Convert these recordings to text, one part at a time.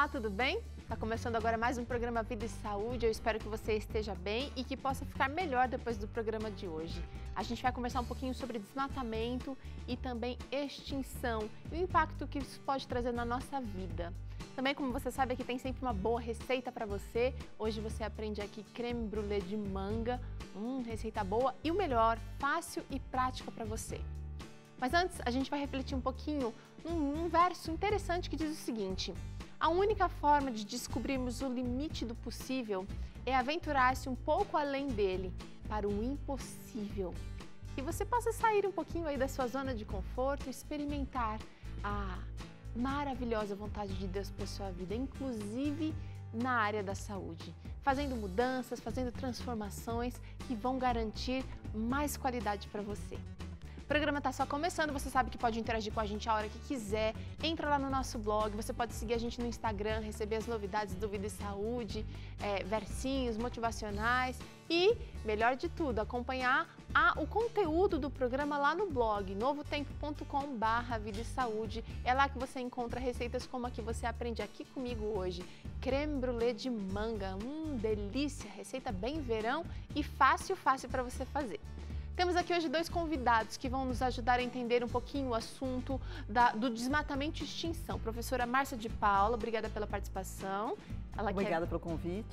Olá, tudo bem? Está começando agora mais um programa Vida e Saúde. Eu espero que você esteja bem e que possa ficar melhor depois do programa de hoje. A gente vai conversar um pouquinho sobre desmatamento e também extinção e o impacto que isso pode trazer na nossa vida. Também, como você sabe, aqui tem sempre uma boa receita para você. Hoje você aprende aqui creme brulee de manga, receita boa e o melhor, fácil e prática para você. Mas antes, a gente vai refletir um pouquinho num verso interessante que diz o seguinte: a única forma de descobrirmos o limite do possível é aventurar-se um pouco além dele, para o impossível. Que você possa sair um pouquinho aí da sua zona de conforto e experimentar a maravilhosa vontade de Deus para a sua vida, inclusive na área da saúde, fazendo mudanças, fazendo transformações que vão garantir mais qualidade para você. O programa está só começando, você sabe que pode interagir com a gente a hora que quiser. Entra lá no nosso blog, você pode seguir a gente no Instagram, receber as novidades do Vida e Saúde, versinhos motivacionais e, melhor de tudo, acompanhar o conteúdo do programa lá no blog, novotempo.com/vida e saúde. É lá que você encontra receitas como a que você aprende aqui comigo hoje. Creme brulee de manga, delícia, receita bem verão e fácil para você fazer. Temos aqui hoje dois convidados que vão nos ajudar a entender um pouquinho o assunto do desmatamento e extinção. Professora Márcia de Paula, obrigada pela participação. Obrigada pelo convite.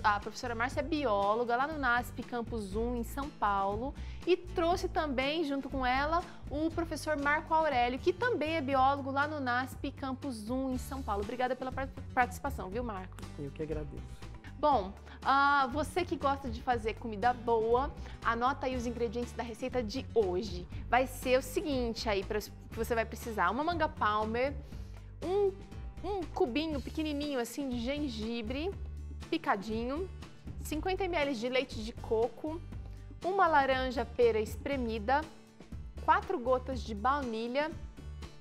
A professora Márcia é bióloga lá no NASP Campus 1, em São Paulo, e trouxe também, junto com ela, o professor Marco Aurélio, que também é biólogo lá no NASP Campus 1, em São Paulo. Obrigada pela participação, viu, Marco? Eu que agradeço. Bom, você que gosta de fazer comida boa, anota aí os ingredientes da receita de hoje. Vai ser o seguinte aí que você vai precisar: uma manga palmer, um cubinho pequenininho assim de gengibre picadinho, 50 ml de leite de coco, uma laranja pera espremida, 4 gotas de baunilha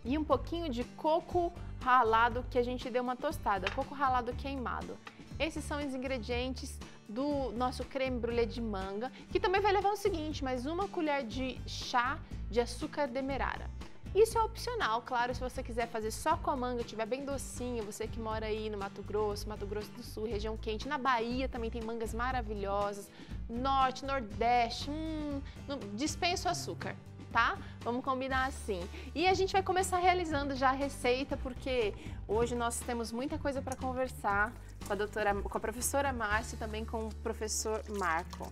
e um pouquinho de coco ralado que a gente deu uma tostada, coco ralado queimado. Esses são os ingredientes do nosso creme brulee de manga, que também vai levar o seguinte, mais uma colher de chá de açúcar demerara. Isso é opcional, claro, se você quiser fazer só com a manga, tiver bem docinha, você que mora aí no Mato Grosso do Sul, região quente, na Bahia também tem mangas maravilhosas, Norte, Nordeste, dispensa o açúcar. Tá? Vamos combinar assim. E a gente vai começar realizando já a receita, porque hoje nós temos muita coisa para conversar com a professora Márcia e também com o professor Marco.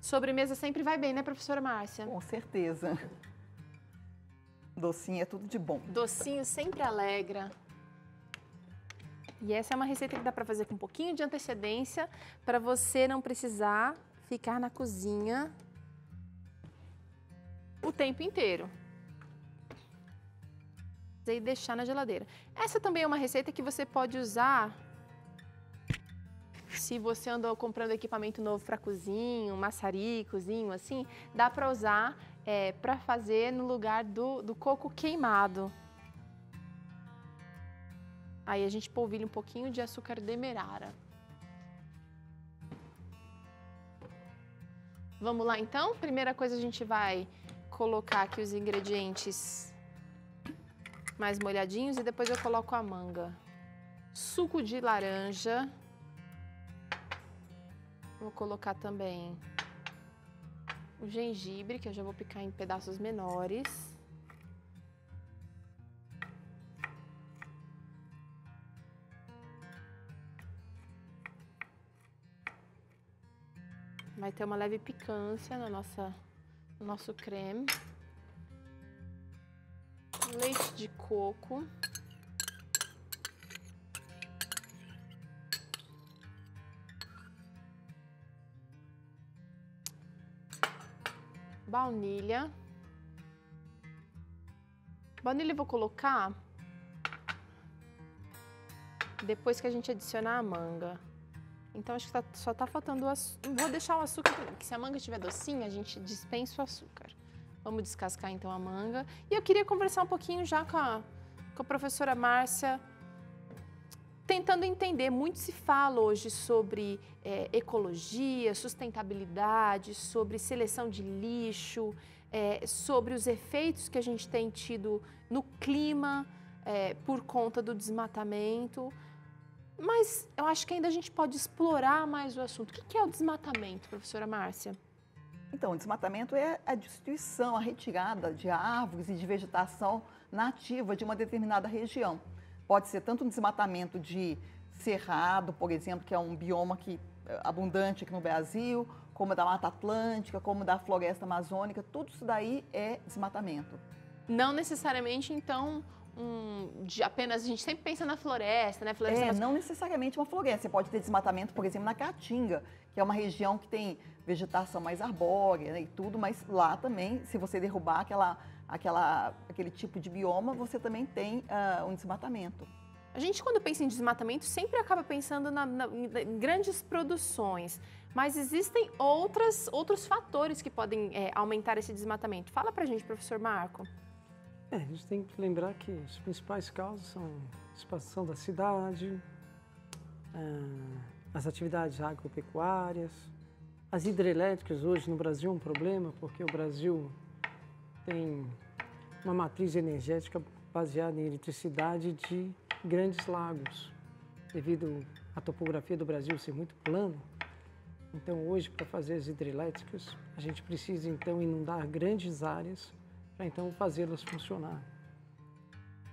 Sobremesa sempre vai bem, né, professora Márcia? Com certeza. Docinho é tudo de bom. Docinho sempre alegra. E essa é uma receita que dá para fazer com um pouquinho de antecedência, para você não precisar ficar na cozinha o tempo inteiro e deixar na geladeira. Essa também é uma receita que você pode usar se você andou comprando equipamento novo para cozinha, um maçaricozinho assim, dá para usar para fazer no lugar do coco queimado. Aí a gente polvilha um pouquinho de açúcar demerara. Vamos lá então? Primeira coisa, a gente vai colocar aqui os ingredientes mais molhadinhos e depois eu coloco a manga. Suco de laranja. Vou colocar também o gengibre, que eu já vou picar em pedaços menores. Vai ter uma leve picância no nosso creme. Leite de coco. Baunilha. Baunilha eu vou colocar depois que a gente adicionar a manga. Então, acho que só tá faltando o açúcar. Vou deixar o açúcar também, porque se a manga estiver docinha, a gente dispensa o açúcar. Vamos descascar, então, a manga. E eu queria conversar um pouquinho já com a professora Márcia. tentando entender, muito se fala hoje sobre ecologia, sustentabilidade, sobre seleção de lixo, sobre os efeitos que a gente tem tido no clima por conta do desmatamento. Mas eu acho que ainda a gente pode explorar mais o assunto. O que é o desmatamento, professora Márcia? Então, o desmatamento é a destruição, a retirada de árvores e de vegetação nativa de uma determinada região. Pode ser tanto um desmatamento de cerrado, por exemplo, que é um bioma abundante aqui no Brasil, como da Mata Atlântica, como da floresta amazônica, tudo isso daí é desmatamento. Não necessariamente, então, apenas a gente sempre pensa na floresta, né? Floresta não necessariamente uma floresta. Você pode ter desmatamento, por exemplo, na Caatinga, que é uma região que tem vegetação mais arbórea, né, e tudo, mas lá também, se você derrubar aquele tipo de bioma, você também tem um desmatamento. A gente, quando pensa em desmatamento, sempre acaba pensando em grandes produções, mas existem outros fatores que podem aumentar esse desmatamento. Fala pra gente, professor Marco. A gente tem que lembrar que as principais causas são a expansão da cidade, as atividades agropecuárias, as hidrelétricas. Hoje no Brasil é um problema, porque o Brasil tem uma matriz energética baseada em eletricidade de grandes lagos, devido à topografia do Brasil ser muito plano. Então hoje, para fazer as hidrelétricas, a gente precisa então inundar grandes áreas para então fazê-las funcionar.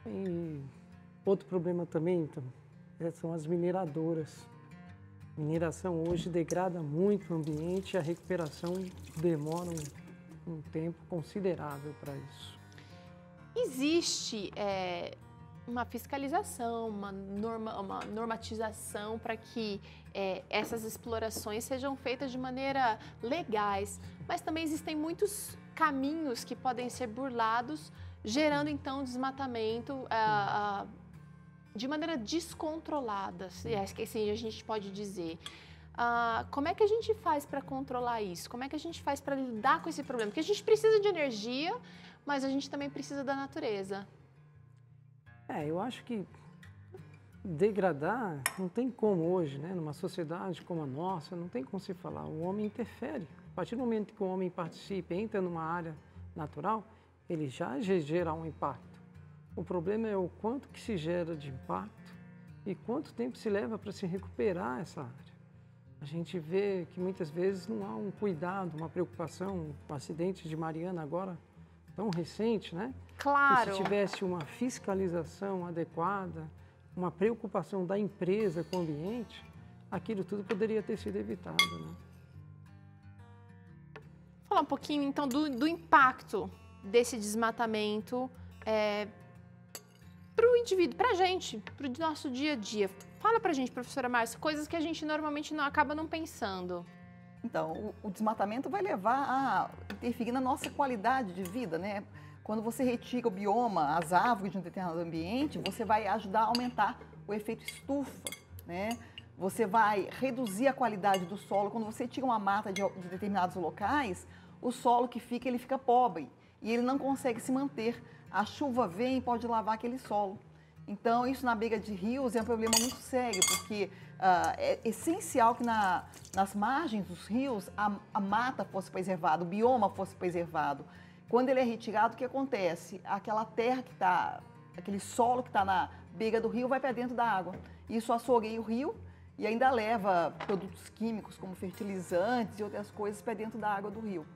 E outro problema também são as mineradoras. A mineração hoje degrada muito o ambiente e a recuperação demora um tempo considerável para isso. Existe uma fiscalização, uma normatização para que essas explorações sejam feitas de maneira legais, mas também existem muitos caminhos que podem ser burlados, gerando então desmatamento de maneira descontrolada, assim a gente pode dizer. Como é que a gente faz para controlar isso? Como é que a gente faz para lidar com esse problema? Porque a gente precisa de energia, mas a gente também precisa da natureza. Eu acho que degradar não tem como hoje, né? Numa sociedade como a nossa, não tem como se falar. O homem interfere. A partir do momento que o homem participa, entra numa área natural, ele já gera um impacto. O problema é o quanto que se gera de impacto e quanto tempo se leva para se recuperar essa área. A gente vê que muitas vezes não há um cuidado, uma preocupação. O acidente de Mariana agora, tão recente, né? Claro. Que se tivesse uma fiscalização adequada, uma preocupação da empresa com o ambiente, aquilo tudo poderia ter sido evitado, né? Falar um pouquinho, então, do impacto desse desmatamento para o indivíduo, para a gente, para o nosso dia a dia. Fala para a gente, professora Márcia, coisas que a gente normalmente acaba não pensando. Então, o desmatamento vai levar a interferir na nossa qualidade de vida, né? Quando você retira o bioma, as árvores de um determinado ambiente, você vai ajudar a aumentar o efeito estufa, né? Você vai reduzir a qualidade do solo. Quando você tira uma mata de determinados locais, o solo que fica, ele fica pobre e ele não consegue se manter. A chuva vem e pode lavar aquele solo. Então, isso na beira de rios é um problema muito sério, porque é essencial que nas margens dos rios a mata fosse preservada, o bioma fosse preservado. Quando ele é retirado, o que acontece? Aquela terra aquele solo que está na beira do rio vai para dentro da água. Isso assoreia o rio e ainda leva produtos químicos como fertilizantes e outras coisas para dentro da água do rio.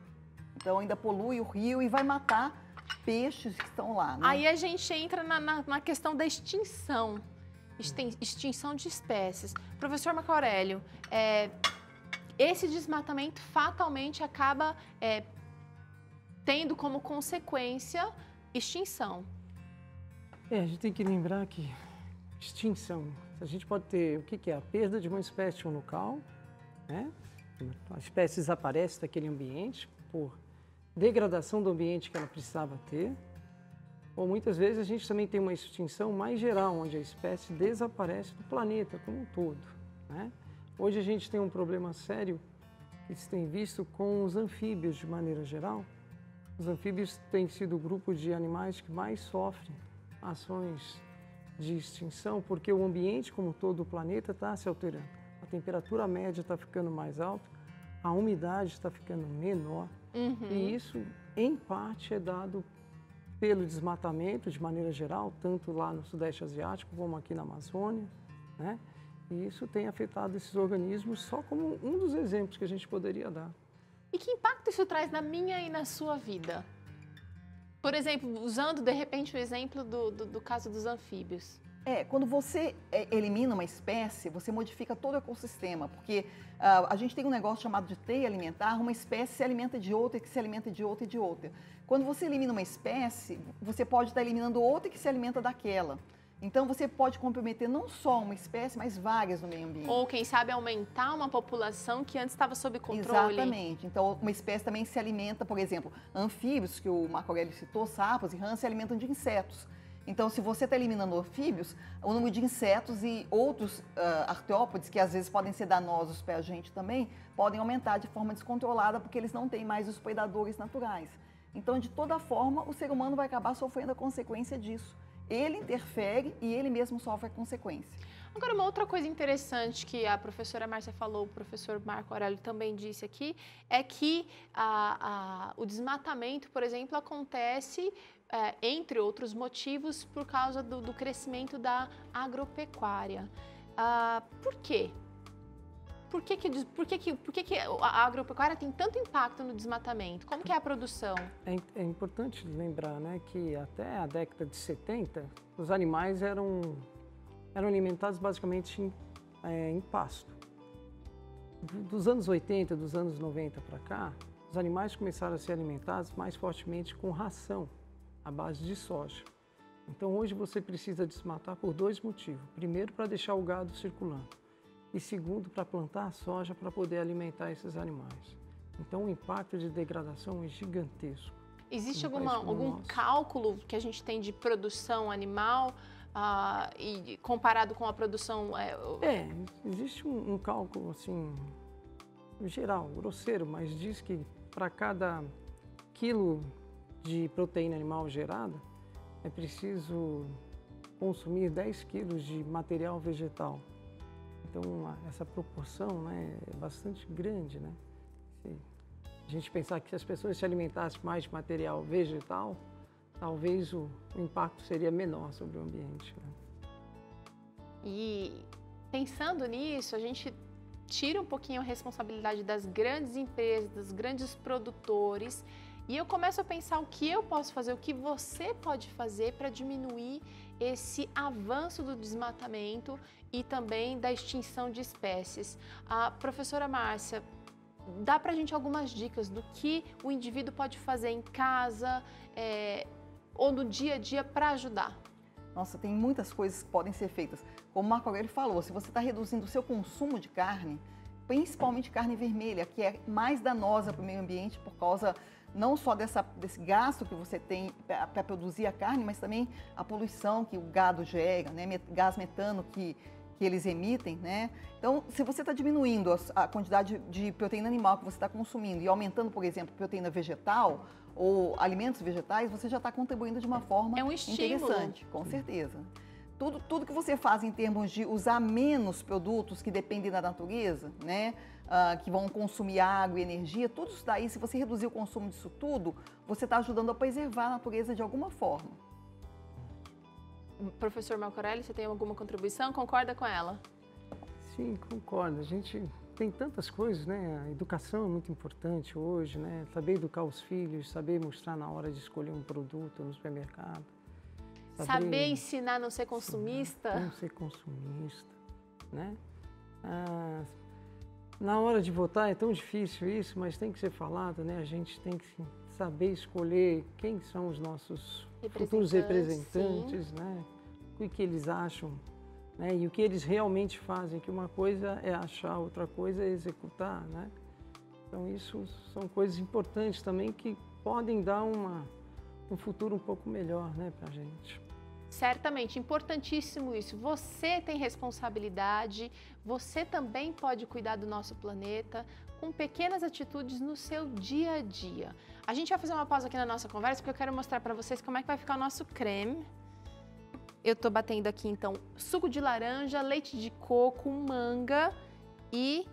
Então ainda polui o rio e vai matar peixes que estão lá, né? Aí a gente entra na questão da extinção de espécies. Professor Marco Aurélio, esse desmatamento fatalmente acaba tendo como consequência extinção. A gente tem que lembrar que extinção, a gente pode ter o que é a perda de uma espécie em um local, né? A espécie desaparece daquele ambiente por degradação do ambiente que ela precisava ter, ou muitas vezes a gente também tem uma extinção mais geral, onde a espécie desaparece do planeta como um todo, né? Hoje a gente tem um problema sério que se tem visto com os anfíbios de maneira geral. Os anfíbios têm sido o grupo de animais que mais sofrem ações de extinção, porque o ambiente como todo o planeta está se alterando. A temperatura média está ficando mais alta, a umidade está ficando menor, e isso, em parte, é dado pelo desmatamento, de maneira geral, tanto lá no Sudeste Asiático como aqui na Amazônia, né? E isso tem afetado esses organismos só como um dos exemplos que a gente poderia dar. E que impacto isso traz na minha e na sua vida? Por exemplo, usando, de repente, o exemplo do caso dos anfíbios. Quando você elimina uma espécie, você modifica todo o ecossistema, porque a gente tem um negócio chamado de teia alimentar, uma espécie se alimenta de outra, que se alimenta de outra e de outra. Quando você elimina uma espécie, você pode estar eliminando outra que se alimenta daquela. Então, você pode comprometer não só uma espécie, mas várias no meio ambiente. Ou, quem sabe, aumentar uma população que antes estava sob controle. Exatamente. Então, uma espécie também se alimenta, por exemplo, anfíbios, que o Marco Aurélio citou, sapos e rãs, se alimentam de insetos. Então, se você está eliminando anfíbios, o número de insetos e outros artrópodes, que às vezes podem ser danosos para a gente também, podem aumentar de forma descontrolada, porque eles não têm mais os predadores naturais. Então, de toda forma, o ser humano vai acabar sofrendo a consequência disso. Ele interfere e ele mesmo sofre a consequência. Agora, uma outra coisa interessante que a professora Márcia falou, o professor Marco Aurélio também disse aqui, é que o desmatamento, por exemplo, acontece, entre outros motivos, por causa do crescimento da agropecuária. Por quê? Por que a agropecuária tem tanto impacto no desmatamento? Como que é a produção? É importante lembrar, né, que até a década de 70, os animais eram alimentados basicamente em pasto. Dos anos 80, dos anos 90 para cá, os animais começaram a ser alimentados mais fortemente com ração, à base de soja. Então, hoje você precisa desmatar por dois motivos. Primeiro, para deixar o gado circulando. E segundo, para plantar soja para poder alimentar esses animais. Então, o impacto de degradação é gigantesco. Existe algum cálculo que a gente tem de produção animal e comparado com a produção... Existe um cálculo, assim, geral, grosseiro, mas diz que para cada quilo de proteína animal gerada, é preciso consumir 10 quilos de material vegetal. Então, essa proporção, né, é bastante grande, né? Se a gente pensar que se as pessoas se alimentassem mais de material vegetal, talvez o impacto seria menor sobre o ambiente, né? E pensando nisso, a gente tira um pouquinho a responsabilidade das grandes empresas, dos grandes produtores, e eu começo a pensar o que eu posso fazer, o que você pode fazer para diminuir esse avanço do desmatamento e também da extinção de espécies. A professora Márcia, dá para a gente algumas dicas do que o indivíduo pode fazer em casa ou no dia a dia para ajudar? Nossa, tem muitas coisas que podem ser feitas. Como o Marco Aurélio falou, se você está reduzindo o seu consumo de carne, principalmente carne vermelha, que é mais danosa para o meio ambiente por causa não só desse gasto que você tem para produzir a carne, mas também a poluição que o gado gera, né? Gás metano que eles emitem, né? Então, se você está diminuindo a quantidade de proteína animal que você está consumindo e aumentando, por exemplo, proteína vegetal ou alimentos vegetais, você já está contribuindo de uma forma interessante, com certeza. Tudo que você faz em termos de usar menos produtos que dependem da natureza, né? Que vão consumir água e energia, tudo isso daí, se você reduzir o consumo disso tudo, você está ajudando a preservar a natureza de alguma forma. Professor Marco Aurélio, você tem alguma contribuição? Concorda com ela? Sim, concordo. A gente tem tantas coisas, né? A educação é muito importante hoje, né? Saber educar os filhos, saber mostrar na hora de escolher um produto no supermercado. Saber ensinar a não ser consumista? Não ser consumista, né? Na hora de votar é tão difícil isso, mas tem que ser falado, né? A gente tem que saber escolher quem são os nossos futuros representantes, né? O que eles acham, né? E o que eles realmente fazem, que uma coisa é achar, outra coisa é executar, né? Então, isso são coisas importantes também que podem dar um futuro um pouco melhor, né, para a gente. Certamente, importantíssimo isso. Você tem responsabilidade, você também pode cuidar do nosso planeta com pequenas atitudes no seu dia a dia. A gente vai fazer uma pausa aqui na nossa conversa porque eu quero mostrar para vocês como é que vai ficar o nosso creme. Eu tô batendo aqui, então, suco de laranja, leite de coco, manga e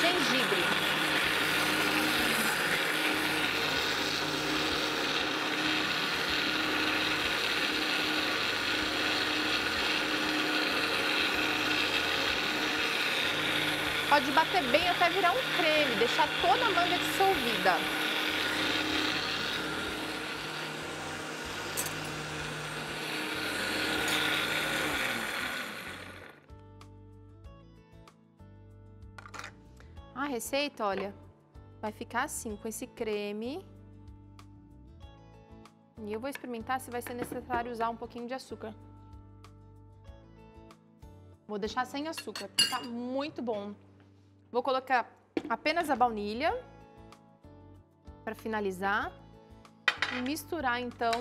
gengibre. Pode bater bem até virar um creme, deixar toda a manga dissolvida. A receita, olha, vai ficar assim, com esse creme. E eu vou experimentar se vai ser necessário usar um pouquinho de açúcar. Vou deixar sem açúcar, porque tá muito bom. Vou colocar apenas a baunilha para finalizar e misturar então.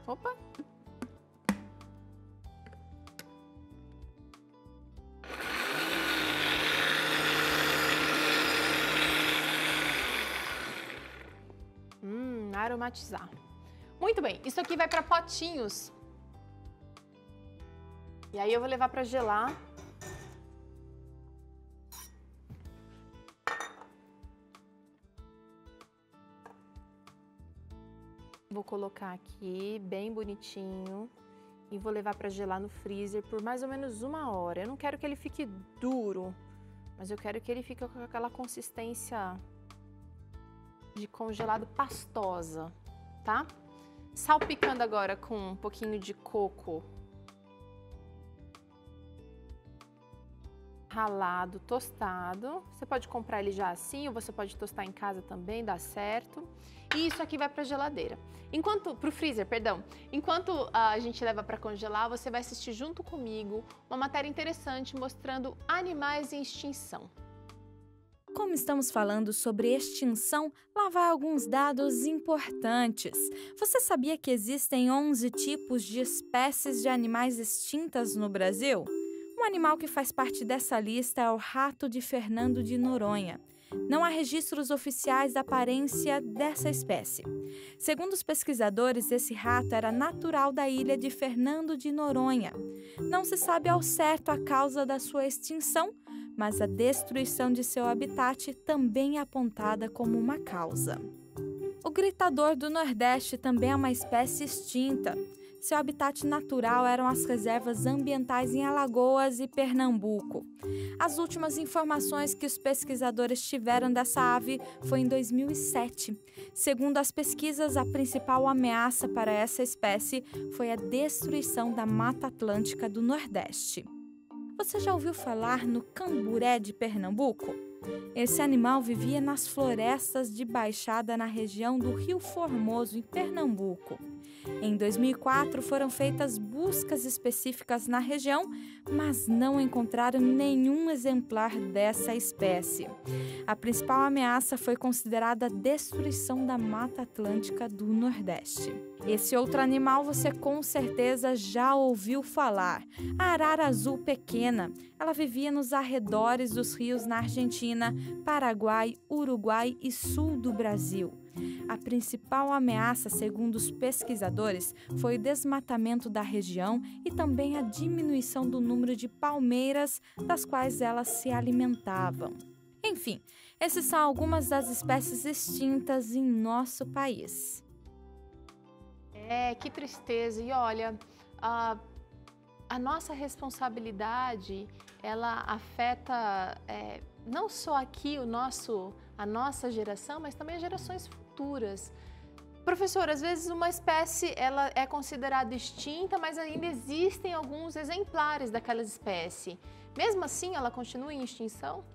Opa! Aromatizar. Muito bem, isso aqui vai para potinhos. E aí eu vou levar para gelar. Vou colocar aqui bem bonitinho e vou levar para gelar no freezer por mais ou menos 1 hora. Eu não quero que ele fique duro, mas eu quero que ele fique com aquela consistência de congelado pastosa, tá? Salpicando agora com um pouquinho de coco ralado, tostado. Você pode comprar ele já assim ou você pode tostar em casa também, dá certo. E isso aqui vai para a geladeira. Pro freezer, perdão. Enquanto a gente leva para congelar, você vai assistir junto comigo uma matéria interessante mostrando animais em extinção. Como estamos falando sobre extinção, lá vai alguns dados importantes. Você sabia que existem 11 tipos de espécies de animais extintas no Brasil? Um animal que faz parte dessa lista é o rato de Fernando de Noronha. Não há registros oficiais da aparência dessa espécie. Segundo os pesquisadores, esse rato era natural da ilha de Fernando de Noronha. Não se sabe ao certo a causa da sua extinção, mas a destruição de seu habitat também é apontada como uma causa. O gritador do Nordeste também é uma espécie extinta. Seu habitat natural eram as reservas ambientais em Alagoas e Pernambuco. As últimas informações que os pesquisadores tiveram dessa ave foi em 2007. Segundo as pesquisas, a principal ameaça para essa espécie foi a destruição da Mata Atlântica do Nordeste. Você já ouviu falar no camburé de Pernambuco? Esse animal vivia nas florestas de baixada na região do Rio Formoso, em Pernambuco. Em 2004, foram feitas buscas específicas na região, mas não encontraram nenhum exemplar dessa espécie. A principal ameaça foi considerada a destruição da Mata Atlântica do Nordeste. Esse outro animal você com certeza já ouviu falar, a arara azul pequena. Ela vivia nos arredores dos rios na Argentina, Paraguai, Uruguai e sul do Brasil. A principal ameaça, segundo os pesquisadores, foi o desmatamento da região e também a diminuição do número de palmeiras das quais elas se alimentavam. Enfim, essas são algumas das espécies extintas em nosso país. Que tristeza. E olha, a nossa responsabilidade, ela afeta não só aqui a nossa geração, mas também as gerações futuras. Professor, às vezes uma espécie ela é considerada extinta, mas ainda existem alguns exemplares daquela espécie. Mesmo assim, ela continua em extinção?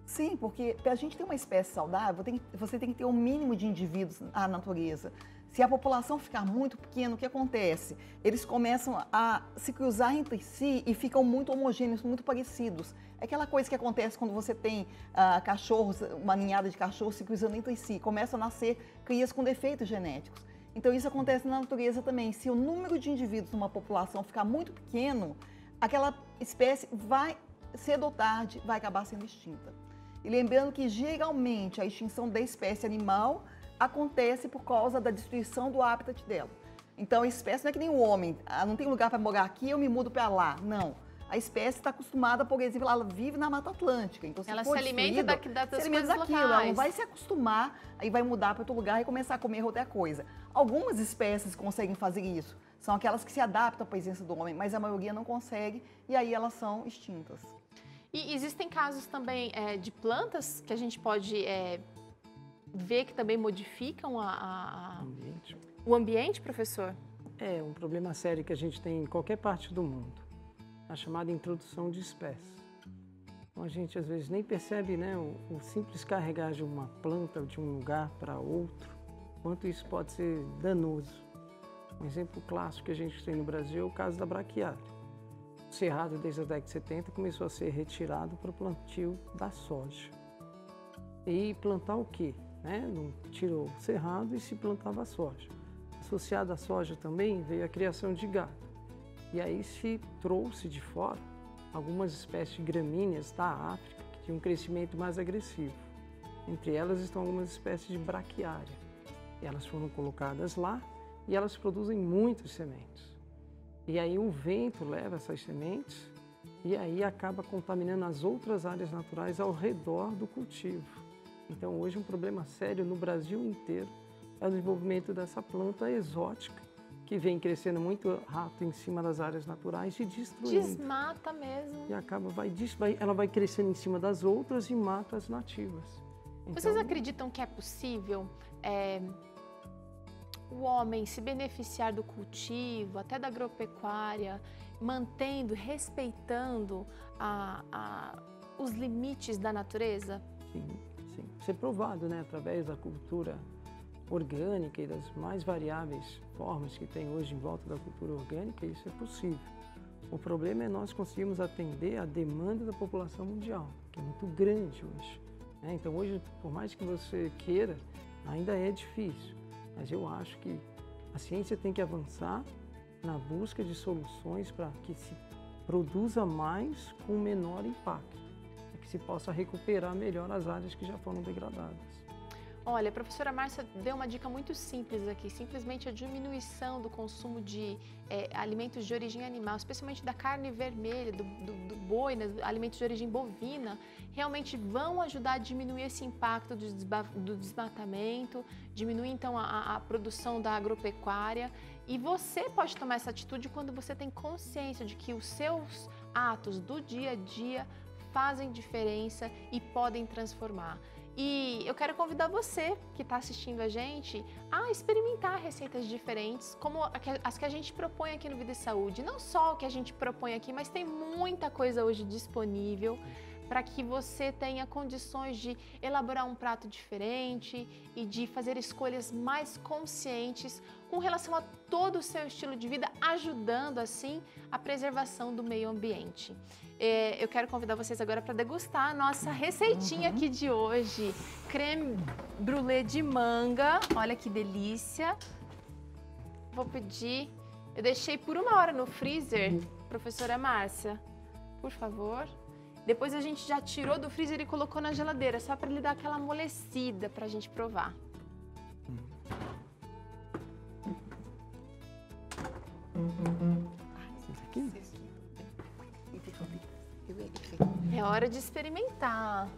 Sim, porque para a gente ter uma espécie saudável, você tem que ter um mínimo de indivíduos na natureza. Se a população ficar muito pequena, o que acontece? Eles começam a se cruzar entre si e ficam muito homogêneos, muito parecidos. É aquela coisa que acontece quando você tem cachorros, uma ninhada de cachorros se cruzando entre si. Começam a nascer crias com defeitos genéticos. Então isso acontece na natureza também. Se o número de indivíduos numa população ficar muito pequeno, aquela espécie vai, cedo ou tarde, vai acabar sendo extinta. E lembrando que geralmente a extinção da espécie animal acontece por causa da destruição do habitat dela. Então, a espécie não é que nem o homem. Não tem lugar para morar aqui, eu me mudo para lá. Não. A espécie está acostumada, por exemplo, ela vive na Mata Atlântica. Então, se ela for se alimenta das se coisas daquilo, locais. ela não vai se acostumar, aí vai mudar para outro lugar e começar a comer outra coisa. Algumas espécies conseguem fazer isso. São aquelas que se adaptam à presença do homem, mas a maioria não consegue e aí elas são extintas. E existem casos também de plantas que a gente pode ver que também modificam o ambiente, professor? É um problema sério que a gente tem em qualquer parte do mundo, a chamada introdução de espécies. Então, a gente às vezes nem percebe, né, o simples carregar de uma planta de um lugar para outro, quanto isso pode ser danoso. Um exemplo clássico que a gente tem no Brasil é o caso da braquiária. O cerrado, desde a década de 70, começou a ser retirado para o plantio da soja. E plantar o quê? Não tirou o cerrado e se plantava a soja. Associado à soja também veio a criação de gado. E aí se trouxe de fora algumas espécies de gramíneas da África que tinham um crescimento mais agressivo. Entre elas estão algumas espécies de braquiária. E elas foram colocadas lá e elas produzem muitas sementes. E aí o vento leva essas sementes e aí acaba contaminando as outras áreas naturais ao redor do cultivo. Então hoje um problema sério no Brasil inteiro é o desenvolvimento dessa planta exótica que vem crescendo muito rápido em cima das áreas naturais e destruindo. Desmata mesmo. E ela vai crescendo em cima das outras e mata as nativas. Então, vocês acreditam que é possível o homem se beneficiar do cultivo, até da agropecuária, mantendo, respeitando os limites da natureza? Sim, sim. Isso é provado, né, através da cultura orgânica e das mais variáveis formas que tem hoje em volta da cultura orgânica, isso é possível. O problema é nós conseguirmos atender a demanda da população mundial, que é muito grande hoje. Então hoje, por mais que você queira, ainda é difícil. Mas eu acho que a ciência tem que avançar na busca de soluções para que se produza mais com menor impacto, para que se possa recuperar melhor as áreas que já foram degradadas. Olha, a professora Márcia deu uma dica muito simples aqui, simplesmente a diminuição do consumo de alimentos de origem animal, especialmente da carne vermelha, do boi, né, alimentos de origem bovina, realmente vão ajudar a diminuir esse impacto do desmatamento, diminuir então a produção da agropecuária. E você pode tomar essa atitude quando você tem consciência de que os seus atos do dia a dia fazem diferença e podem transformar. E eu quero convidar você que está assistindo a gente a experimentar receitas diferentes, como as que a gente propõe aqui no Vida e Saúde. Não só o que a gente propõe aqui, mas tem muita coisa hoje disponível para que você tenha condições de elaborar um prato diferente e de fazer escolhas mais conscientes com relação a todo o seu estilo de vida, ajudando assim a preservação do meio ambiente. Eu quero convidar vocês agora para degustar a nossa receitinha aqui de hoje. Creme brulee de manga, olha que delícia. Vou pedir, eu deixei por 1 hora no freezer, professora Márcia, por favor. Depois a gente já tirou do freezer e colocou na geladeira, só para ele dar aquela amolecida para a gente provar. É hora de experimentar.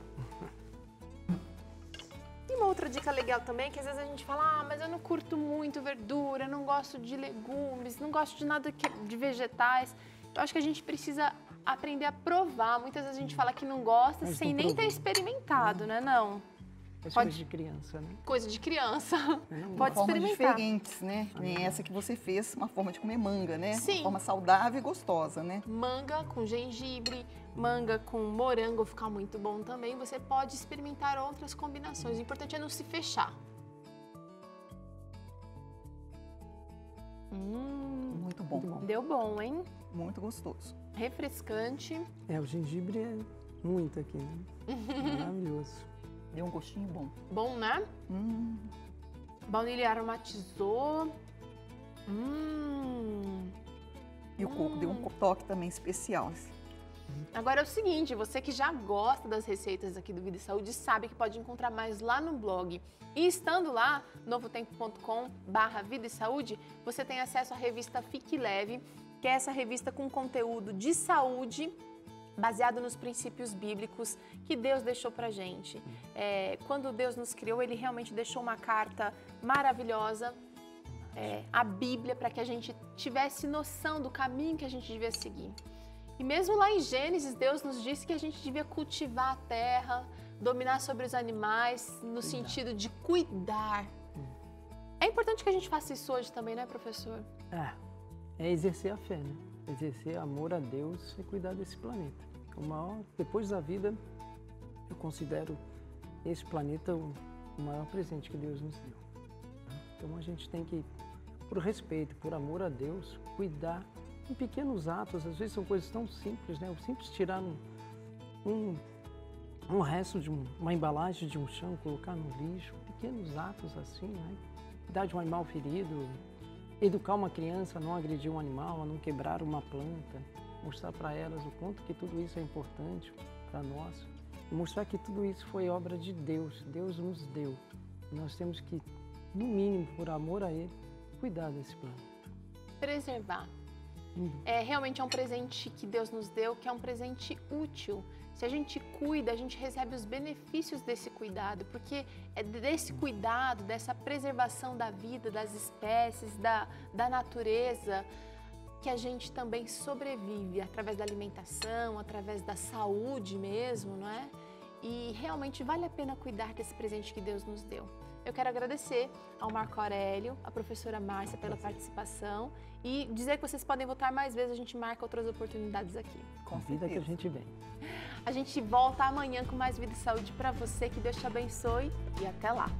E uma outra dica legal também, que às vezes a gente fala, mas eu não curto muito verdura, não gosto de legumes, não gosto de nada de vegetais. Eu acho que a gente precisa aprender a provar. Muitas vezes a gente fala que não gosta sem nem ter experimentado, né? Não. É coisa de criança, né? Coisa de criança. Pode experimentar. Formas diferentes, né? Nem essa que você fez, uma forma de comer manga, né? Sim. Uma forma saudável e gostosa, né? Manga com gengibre, manga com morango, fica muito bom também. Você pode experimentar outras combinações. O importante é não se fechar. Muito bom. Deu bom, hein? Muito gostoso. Refrescante. O gengibre é muito aqui, né? Maravilhoso. Deu um gostinho bom. Bom, né? Baunilha aromatizou. E o coco deu um toque também especial. Agora é o seguinte, você que já gosta das receitas aqui do Vida e Saúde sabe que pode encontrar mais lá no blog. E estando lá, novotempo.com/vida e saúde, você tem acesso à revista Fique Leve, que é essa revista com conteúdo de saúde baseado nos princípios bíblicos que Deus deixou pra gente. Quando Deus nos criou, Ele realmente deixou uma carta maravilhosa, a Bíblia, para que a gente tivesse noção do caminho que a gente devia seguir. E mesmo lá em Gênesis, Deus nos disse que a gente devia cultivar a terra, dominar sobre os animais, no sentido de cuidar. É importante que a gente faça isso hoje também, né, professor? É exercer a fé, né? Exercer amor a Deus e cuidar desse planeta. Depois da vida, eu considero esse planeta o maior presente que Deus nos deu. Então a gente tem que, por respeito, por amor a Deus, cuidar em pequenos atos. Às vezes são coisas tão simples, né? O simples tirar um resto de uma embalagem de um chão, colocar no lixo, pequenos atos assim, né? Cuidar de um animal ferido, educar uma criança a não agredir um animal, a não quebrar uma planta, mostrar para elas o quanto que tudo isso é importante para nós, e mostrar que tudo isso foi obra de Deus, Deus nos deu. Nós temos que, no mínimo, por amor a Ele, cuidar desse planeta. Preservar. Realmente é um presente que Deus nos deu, que é um presente útil. Se a gente cuida, a gente recebe os benefícios desse cuidado, porque é desse cuidado, dessa preservação da vida, das espécies, da natureza, que a gente também sobrevive, através da alimentação, através da saúde mesmo, não é? E realmente vale a pena cuidar desse presente que Deus nos deu. Eu quero agradecer ao Marco Aurélio, à professora Márcia pela participação e dizer que vocês podem voltar mais vezes, a gente marca outras oportunidades aqui. Convida que a gente vem. A gente volta amanhã com mais Vida e Saúde para você, que Deus te abençoe e até lá!